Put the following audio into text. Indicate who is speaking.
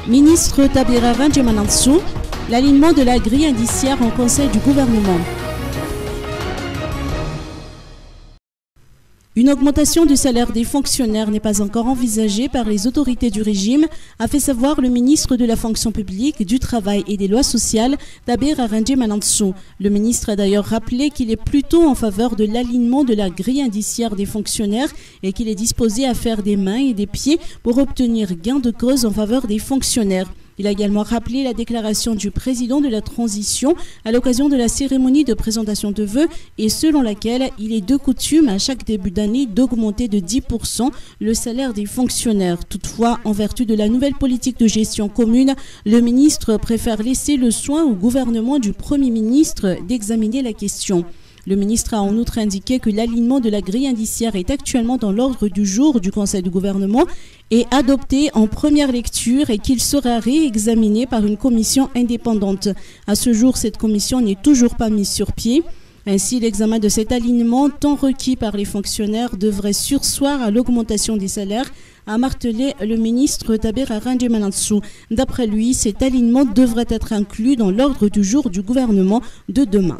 Speaker 1: Ministre Tabira Ranjemanantsou, l'alignement de la grille indiciaire en conseil du gouvernement. Une augmentation du salaire des fonctionnaires n'est pas encore envisagée par les autorités du régime, a fait savoir le ministre de la fonction publique, du travail et des lois sociales, Tabira Ranjemanantsou. Le ministre a d'ailleurs rappelé qu'il est plutôt en faveur de l'alignement de la grille indiciaire des fonctionnaires et qu'il est disposé à faire des mains et des pieds pour obtenir gain de cause en faveur des fonctionnaires. Il a également rappelé la déclaration du président de la transition à l'occasion de la cérémonie de présentation de vœux et selon laquelle il est de coutume à chaque début d'année d'augmenter de 10% le salaire des fonctionnaires. Toutefois, en vertu de la nouvelle politique de gestion commune, le ministre préfère laisser le soin au gouvernement du Premier ministre d'examiner la question. Le ministre a en outre indiqué que l'alignement de la grille indiciaire est actuellement dans l'ordre du jour du Conseil du gouvernement et adopté en première lecture et qu'il sera réexaminé par une commission indépendante. À ce jour, cette commission n'est toujours pas mise sur pied. Ainsi, l'examen de cet alignement, tant requis par les fonctionnaires, devrait surseoir à l'augmentation des salaires, a martelé le ministre Tabira Ranjemanantsou. D'après lui, cet alignement devrait être inclus dans l'ordre du jour du gouvernement de demain.